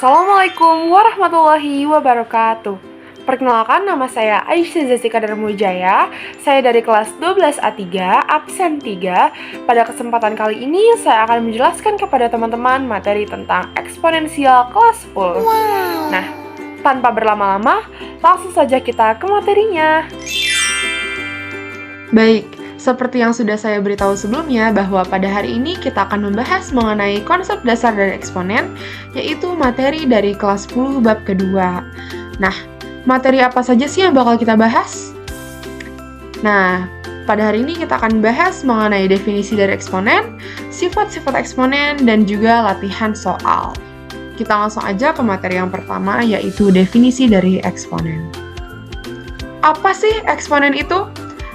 Assalamualaikum warahmatullahi wabarakatuh. Perkenalkan, nama saya Aisyah Zazika Darmujaya. Saya dari kelas 12A3, absen 3. Pada kesempatan kali ini, saya akan menjelaskan kepada teman-teman materi tentang eksponensial kelas 10. Nah, tanpa berlama-lama, langsung saja kita ke materinya. Baik, seperti yang sudah saya beritahu sebelumnya bahwa pada hari ini kita akan membahas mengenai konsep dasar dari eksponen, yaitu materi dari kelas 10 bab kedua. Nah, materi apa saja sih yang bakal kita bahas? Nah, pada hari ini kita akan bahas mengenai definisi dari eksponen, sifat-sifat eksponen, dan juga latihan soal. Kita langsung aja ke materi yang pertama, yaitu definisi dari eksponen. Apa sih eksponen itu?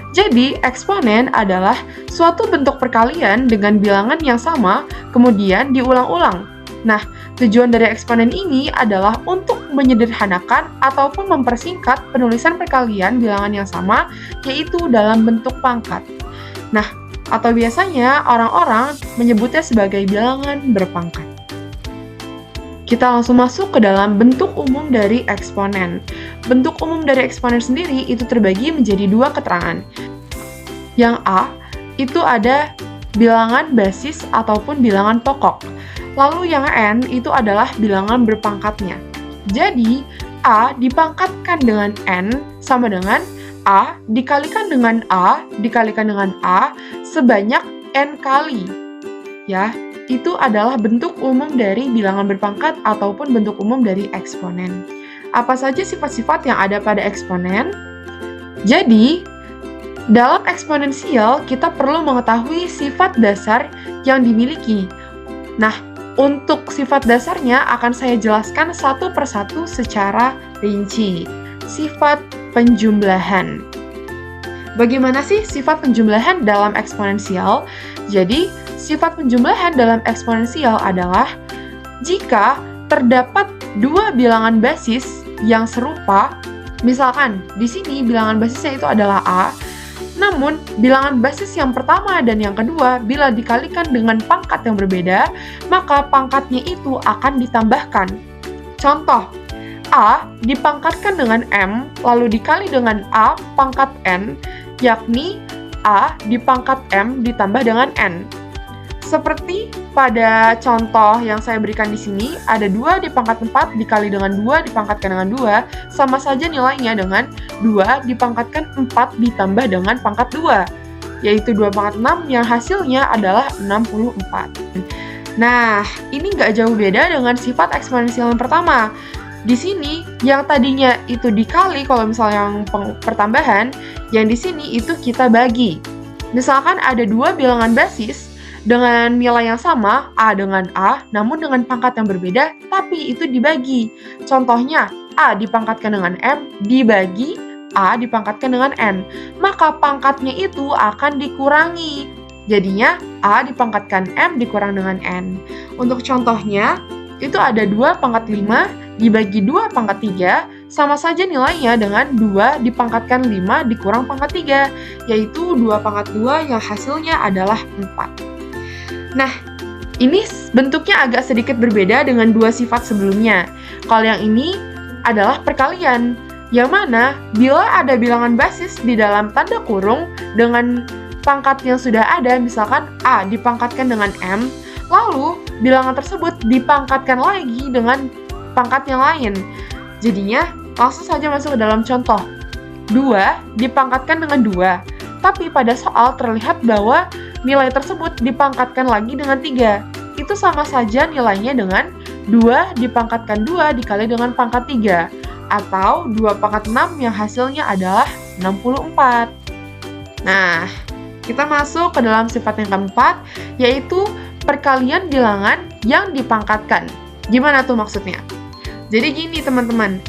Jadi, eksponen adalah suatu bentuk perkalian dengan bilangan yang sama, kemudian diulang-ulang. Nah, tujuan dari eksponen ini adalah untuk menyederhanakan ataupun mempersingkat penulisan perkalian bilangan yang sama, yaitu dalam bentuk pangkat. Nah, atau biasanya orang-orang menyebutnya sebagai bilangan berpangkat. Kita langsung masuk ke dalam bentuk umum dari eksponen. Bentuk umum dari eksponen sendiri itu terbagi menjadi dua keterangan. Yang A, itu ada bilangan basis ataupun bilangan pokok. Lalu yang N, itu adalah bilangan berpangkatnya. Jadi, A dipangkatkan dengan N sama dengan A dikalikan dengan A dikalikan dengan A sebanyak N kali. Ya, itu adalah bentuk umum dari bilangan berpangkat ataupun bentuk umum dari eksponen. Apa saja sifat-sifat yang ada pada eksponen? Jadi, dalam eksponensial kita perlu mengetahui sifat dasar yang dimiliki. Nah, untuk sifat dasarnya akan saya jelaskan satu persatu secara rinci. Sifat penjumlahan. Bagaimana sih sifat penjumlahan dalam eksponensial? Jadi, sifat penjumlahan dalam eksponensial adalah jika terdapat dua bilangan basis yang serupa, misalkan di sini bilangan basisnya itu adalah A, namun bilangan basis yang pertama dan yang kedua bila dikalikan dengan pangkat yang berbeda, maka pangkatnya itu akan ditambahkan. Contoh, A dipangkatkan dengan M, lalu dikali dengan A pangkat N, yakni A dipangkat M ditambah dengan N. Seperti pada contoh yang saya berikan di sini, ada 2 dipangkat 4 dikali dengan 2 dipangkatkan dengan 2, sama saja nilainya dengan 2 dipangkatkan 4 ditambah dengan pangkat 2, yaitu 2 pangkat 6 yang hasilnya adalah 64. Nah, ini nggak jauh beda dengan sifat eksponensial yang pertama. Di sini, yang tadinya itu dikali kalau misalnya yang pertambahan, yang di sini itu kita bagi. Misalkan ada 2 bilangan basis, dengan nilai yang sama, A dengan A, namun dengan pangkat yang berbeda, tapi itu dibagi. Contohnya, A dipangkatkan dengan M, dibagi A dipangkatkan dengan N. Maka pangkatnya itu akan dikurangi. Jadinya, A dipangkatkan M dikurang dengan N. Untuk contohnya, itu ada 2 pangkat 5, dibagi 2 pangkat 3, sama saja nilainya dengan 2 dipangkatkan 5 dikurang pangkat 3, yaitu 2 pangkat 2 yang hasilnya adalah 4. Nah, ini bentuknya agak sedikit berbeda dengan 2 sifat sebelumnya. Kalau yang ini adalah perkalian, yang mana bila ada bilangan basis di dalam tanda kurung dengan pangkat yang sudah ada, misalkan A dipangkatkan dengan M, lalu bilangan tersebut dipangkatkan lagi dengan pangkat yang lain. Jadinya, langsung saja masuk ke dalam contoh. 2 dipangkatkan dengan 2, tapi pada soal terlihat bahwa nilai tersebut dipangkatkan lagi dengan 3. Itu sama saja nilainya dengan 2 dipangkatkan 2 dikali dengan pangkat 3. Atau 2 pangkat 6 yang hasilnya adalah 64. Nah, kita masuk ke dalam sifat yang keempat, yaitu perkalian bilangan yang dipangkatkan. Gimana tuh maksudnya? Jadi gini teman-teman,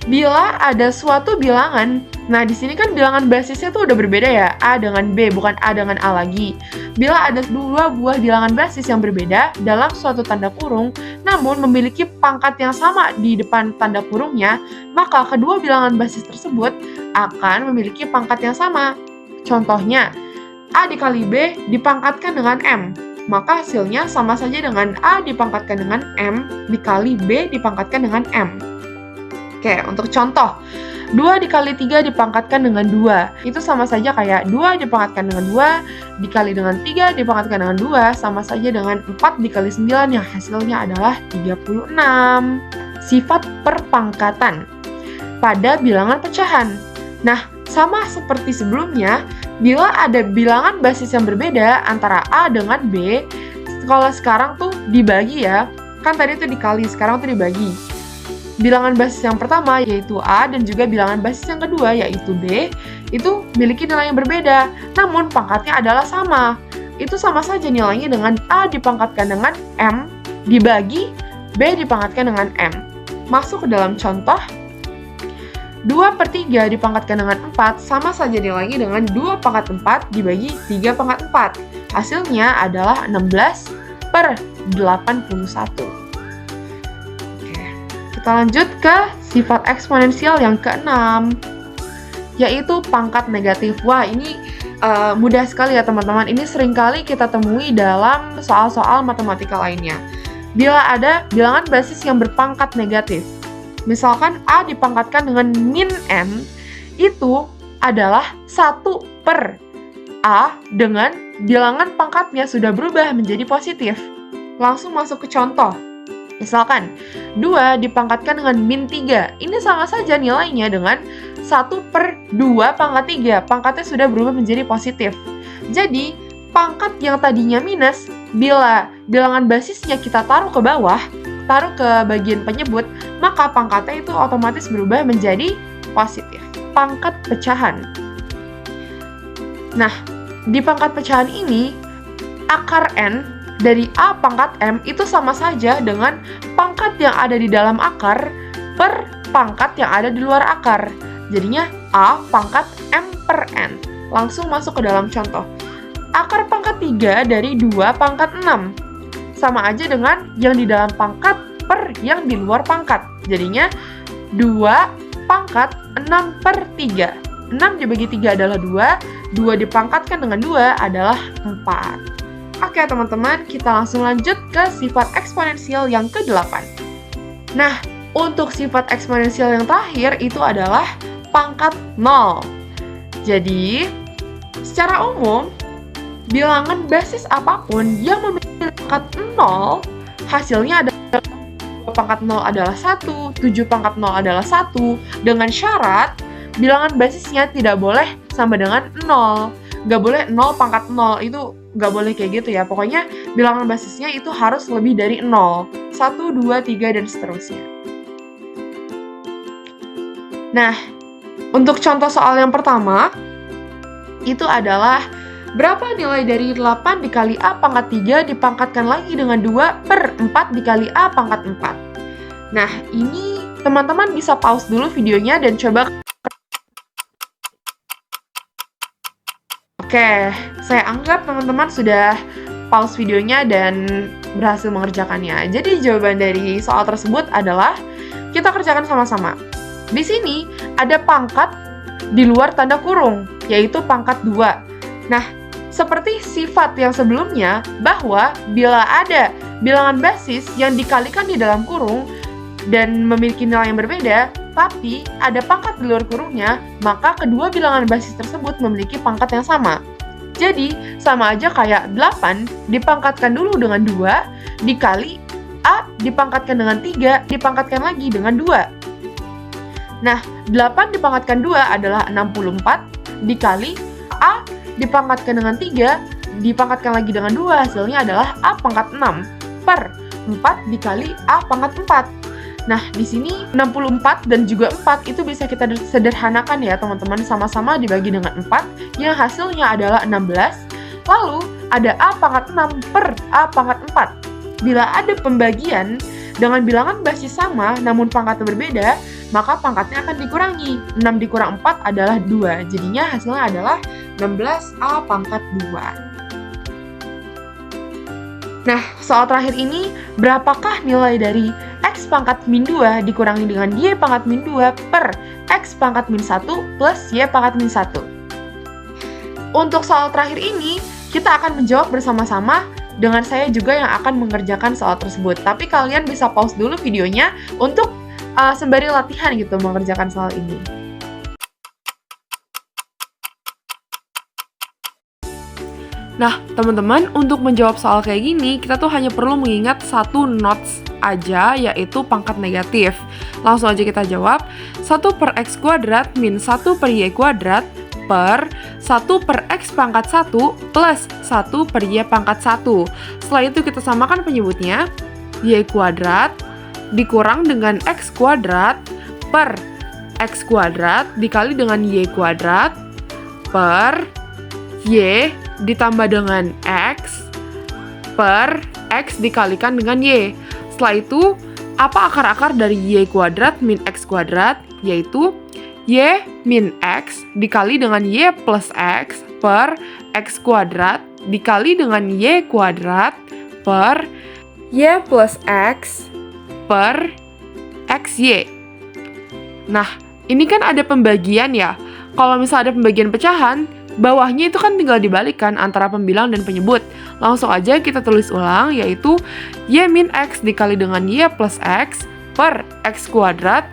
bila ada suatu bilangan, nah di sini kan bilangan basisnya tuh udah berbeda ya, A dengan B, bukan A dengan A lagi. Bila ada 2 buah bilangan basis yang berbeda dalam suatu tanda kurung, namun memiliki pangkat yang sama di depan tanda kurungnya, maka kedua bilangan basis tersebut akan memiliki pangkat yang sama. Contohnya, A dikali B dipangkatkan dengan M. maka hasilnya sama saja dengan A dipangkatkan dengan M dikali B dipangkatkan dengan M. Oke, untuk contoh, 2 dikali 3 dipangkatkan dengan 2. Itu sama saja kayak 2 dipangkatkan dengan 2 dikali dengan 3 dipangkatkan dengan 2 sama saja dengan 4 dikali 9 yang hasilnya adalah 36. Sifat perpangkatan pada bilangan pecahan. Nah, sama seperti sebelumnya, bila ada bilangan basis yang berbeda antara A dengan B, kalau sekarang tuh dibagi ya, kan tadi tuh dikali, sekarang tuh dibagi. Bilangan basis yang pertama yaitu A dan juga bilangan basis yang kedua yaitu B itu memiliki nilai yang berbeda, namun pangkatnya adalah sama. Itu sama saja nilainya dengan A dipangkatkan dengan M dibagi B dipangkatkan dengan M. Masuk ke dalam contoh, 2/3 dipangkatkan dengan 4 sama saja nilainya dengan 2/4 dibagi 3/4. Hasilnya adalah 16/81. Kita lanjut ke sifat eksponensial yang keenam, yaitu pangkat negatif. Wah, ini mudah sekali ya teman-teman. Ini seringkali kita temui dalam soal-soal matematika lainnya. Bila ada bilangan basis yang berpangkat negatif, misalkan A dipangkatkan dengan min N, itu adalah 1 per A dengan bilangan pangkatnya sudah berubah menjadi positif. Langsung masuk ke contoh. Misalkan, 2 dipangkatkan dengan min 3. Ini sama saja nilainya dengan 1/2 pangkat 3. Pangkatnya sudah berubah menjadi positif. Jadi, pangkat yang tadinya minus, bila bilangan basisnya kita taruh ke bawah, taruh ke bagian penyebut, maka pangkatnya itu otomatis berubah menjadi positif. Pangkat pecahan. Nah, di pangkat pecahan ini, akar N dari A pangkat M itu sama saja dengan pangkat yang ada di dalam akar per pangkat yang ada di luar akar. Jadinya A pangkat M per N. Langsung masuk ke dalam contoh. Akar pangkat 3 dari 2 pangkat 6. Sama aja dengan yang di dalam pangkat per yang di luar pangkat. Jadinya 2 pangkat 6/3. 6 dibagi 3 adalah 2. 2 dipangkatkan dengan 2 adalah 4. Oke teman-teman, kita langsung lanjut ke sifat eksponensial yang ke-8. Nah, untuk sifat eksponensial yang terakhir itu adalah pangkat 0. Jadi, secara umum, bilangan basis apapun yang memiliki pangkat 0, hasilnya adalah pangkat 0 adalah 1, 7 pangkat 0 adalah 1, dengan syarat bilangan basisnya tidak boleh sama dengan 0. Nggak boleh 0 pangkat 0, itu nggak boleh kayak gitu ya. Pokoknya bilangan basisnya itu harus lebih dari 0. 1, 2, 3, dan seterusnya. Nah, untuk contoh soal yang pertama, itu adalah berapa nilai dari 8 dikali A pangkat 3 dipangkatkan lagi dengan 2/4 dikali A pangkat 4. Nah, ini teman-teman bisa pause dulu videonya dan coba. Oke, saya anggap teman-teman sudah pause videonya dan berhasil mengerjakannya. Jadi jawaban dari soal tersebut adalah kita kerjakan sama-sama. Di sini ada pangkat di luar tanda kurung, yaitu pangkat 2. Nah, seperti sifat yang sebelumnya, bahwa bila ada bilangan basis yang dikalikan di dalam kurung dan memiliki nilai yang berbeda, tapi ada pangkat di luar kurungnya, maka kedua bilangan basis tersebut memiliki pangkat yang sama. Jadi, sama aja kayak 8 dipangkatkan dulu dengan 2, dikali A dipangkatkan dengan 3, dipangkatkan lagi dengan 2. Nah, 8 dipangkatkan 2 adalah 64, dikali A dipangkatkan dengan 3, dipangkatkan lagi dengan 2, hasilnya adalah A pangkat 6, per 4 dikali A pangkat 4. Nah, di sini 64 dan juga 4 itu bisa kita sederhanakan ya teman-teman, sama-sama dibagi dengan 4, yang hasilnya adalah 16. Lalu, ada A pangkat 6 per A pangkat 4. Bila ada pembagian dengan bilangan basis sama namun pangkatnya berbeda, maka pangkatnya akan dikurangi. 6 dikurang 4 adalah 2, jadinya hasilnya adalah 16 A pangkat 2. Nah, soal terakhir ini, berapakah nilai dari X pangkat min 2 dikurangi dengan Y pangkat min 2 per X pangkat min 1 plus Y pangkat min 1? Untuk soal terakhir ini, kita akan menjawab bersama-sama dengan saya juga yang akan mengerjakan soal tersebut. Tapi kalian bisa pause dulu videonya untuk sembari latihan gitu mengerjakan soal ini. Nah, teman-teman, untuk menjawab soal kayak gini, kita tuh hanya perlu mengingat satu notes aja, yaitu pangkat negatif. Langsung aja kita jawab, 1 per x kuadrat min 1 per y kuadrat per 1 per x pangkat 1 plus 1 per y pangkat 1. Setelah itu kita samakan penyebutnya, y kuadrat dikurang dengan x kuadrat per x kuadrat dikali dengan y kuadrat per y ditambah dengan x per x dikalikan dengan y. Setelah itu, apa akar-akar dari y kuadrat min x kuadrat? Yaitu y min x dikali dengan y plus x per x kuadrat dikali dengan y kuadrat per y plus x per xy. Nah, ini kan ada pembagian ya. Kalau misalnya ada pembagian pecahan, bawahnya itu kan tinggal dibalikkan antara pembilang dan penyebut. Langsung aja kita tulis ulang, yaitu y min x dikali dengan y plus x per x kuadrat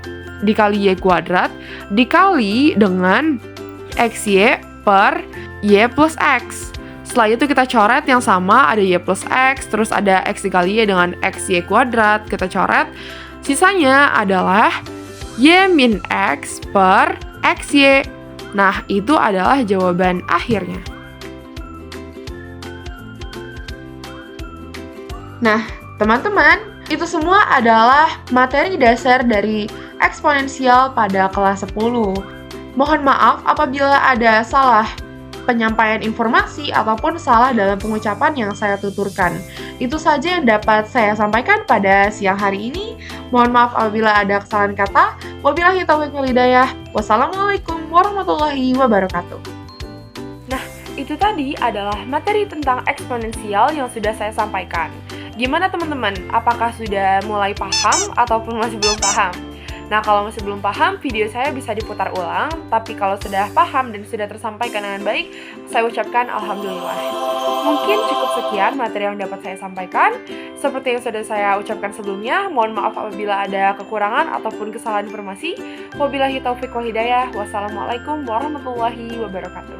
dikali y kuadrat dikali dengan xy per y plus x. Setelah itu kita coret yang sama, ada y plus x, terus ada x dikali y dengan xy kuadrat, kita coret. Sisanya adalah y min x per xy. Nah, itu adalah jawaban akhirnya. Nah, teman-teman, itu semua adalah materi dasar dari eksponensial pada kelas 10. Mohon maaf apabila ada salah penyampaian informasi ataupun salah dalam pengucapan yang saya tuturkan. Itu saja yang dapat saya sampaikan pada siang hari ini. Mohon maaf apabila ada kesalahan kata. Wabillahi taufiq wal hidayah. Wassalamualaikum warahmatullahi wabarakatuh. Nah, itu tadi adalah materi tentang eksponensial yang sudah saya sampaikan. Gimana teman-teman? Apakah sudah mulai paham ataupun masih belum paham? Nah, kalau masih belum paham, video saya bisa diputar ulang. Tapi kalau sudah paham dan sudah tersampaikan dengan baik, saya ucapkan Alhamdulillah. Mungkin cukup sekian materi yang dapat saya sampaikan. Seperti yang sudah saya ucapkan sebelumnya, mohon maaf apabila ada kekurangan ataupun kesalahan informasi. Wabillahi taufiq wal hidayah. Wassalamualaikum warahmatullahi wabarakatuh.